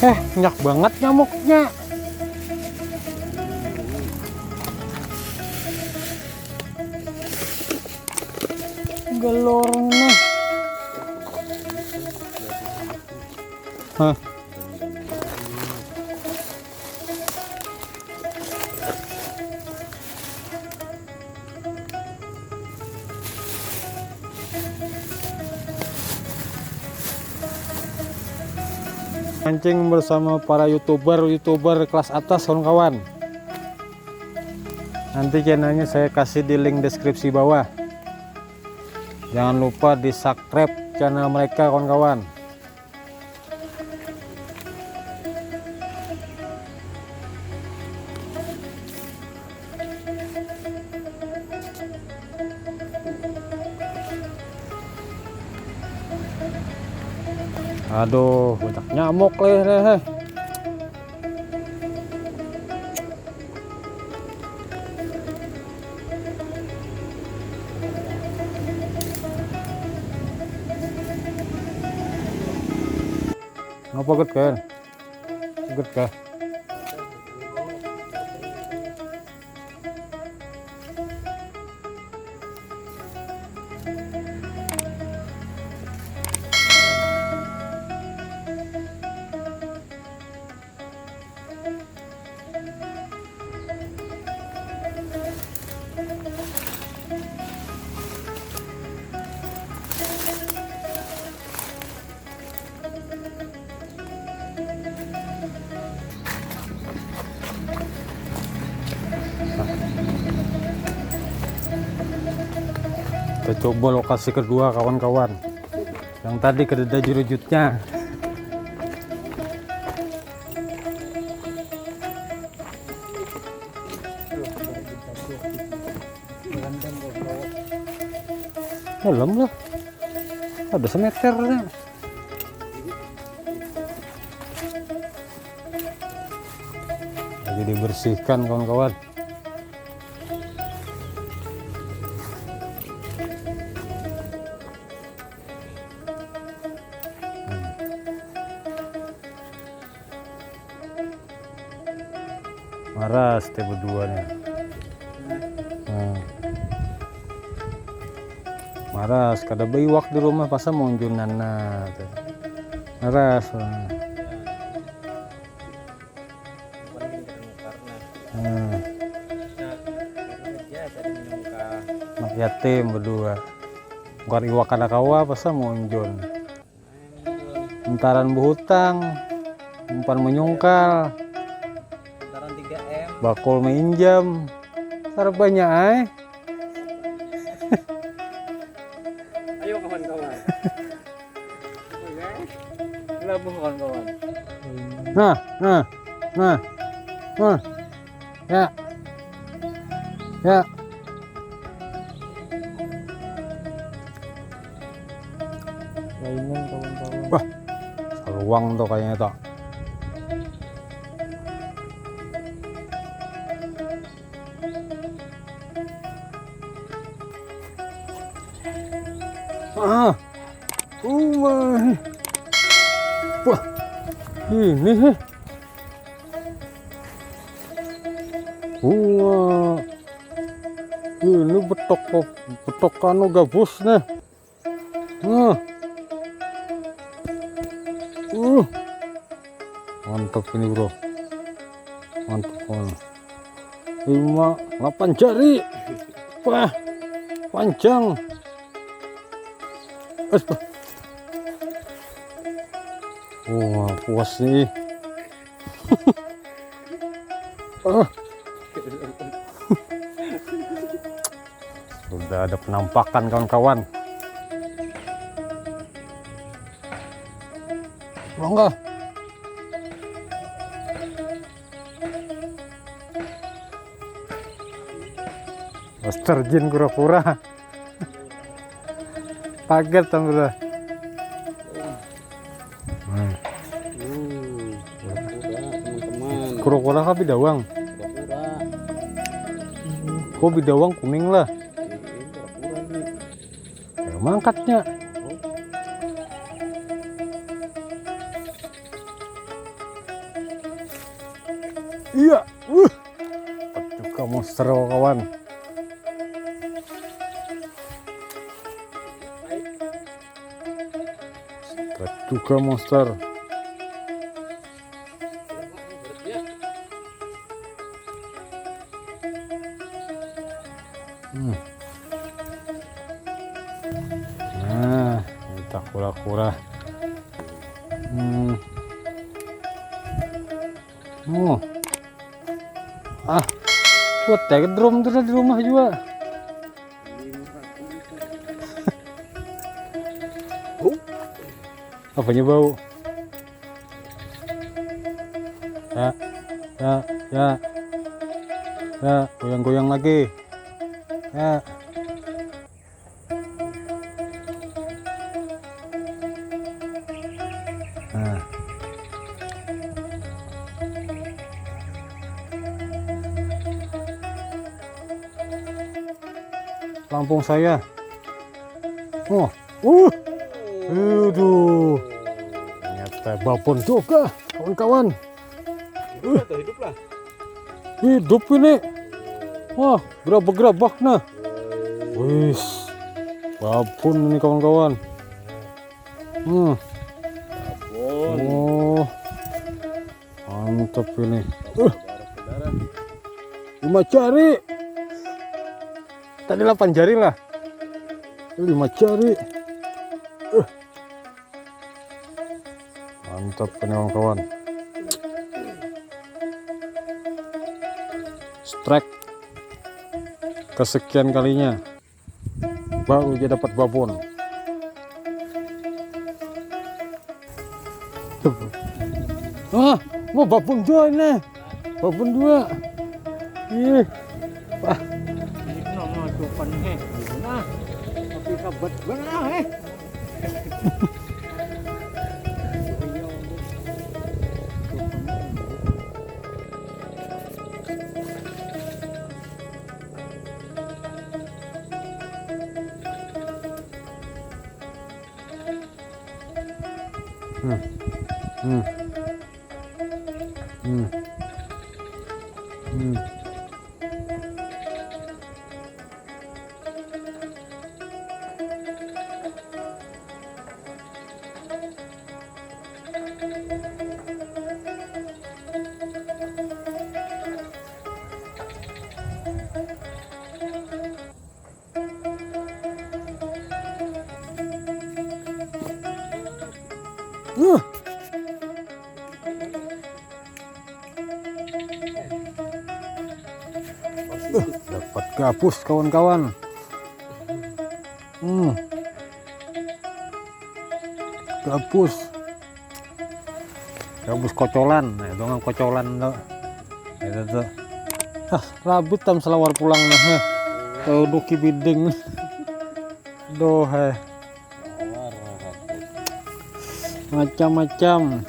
Banyak banget nyamuknya. Galornya. Hah. Mancing bersama para youtuber kelas atas kawan-kawan. Nanti channelnya saya kasih di link deskripsi bawah. Jangan lupa di subscribe channel mereka kawan-kawan. Aduh, banyak nyamuk leh. Ngapa get kan? Get kah? Kita coba lokasi kedua kawan-kawan. Yang tadi kededa jurujutnya. Dalam lah. Ada semeternya. Lagi dibersihkan kawan-kawan. Maras teh berduanya. Maras kada beiwak di rumah pas monjunana teh. Maras. Anak yatim berdua. Gor iwak kada kawa pas monjun. Entaran buhutang, umpan menyungkal. Bakul minjam, banyak Ayo kawan-kawan. Labuh kawan-kawan. Nah. Ya. Lainnya kawan-kawan. Wah, saluang tuh kayaknya tuh. Wah, ini ini betok anu gabus nih. Mantap ini bro, mantap banget. 8 jari, wah panjang. Wah, puas nih. Sudah ada penampakan kawan-kawan. Bangga. Terjun kura-kura. Kaget bro. Kura-kura kah bidawang? Oh bidawang kuning lah. Mangkatnya. Iya. Dapat juga monster kawan. Dapat juga monster. Nah, kita kura-kura. Oh. Buat tag drum terus di rumah juga. Apanya bau? Ya, goyang-goyang lagi. Ya. Nah. Lampung saya. Aduh. Ternyata babon juga, kawan-kawan. Hidup lah. Hidup ini. Wah, gerabak-gerabak nah. Wis. Babon ini kawan-kawan. Oh. Mantap ini. Saudara-saudara. 5 jari. Tadi 8 jari lah. 5 jari. Mantap ini kawan-kawan. Strike kesekian kalinya baru dia dapat babon. Mau babon 2 ini. Babon 2. Ih. Wah. Nama tupan nah. Tapi sahabat benar Dapat gabus kawan-kawan. Gabus kocolan. Nah, itu kocolan tuh. Itu tuh. Rabit tam selawar pulang nah. Tuh duki biding. Doh macam-macam.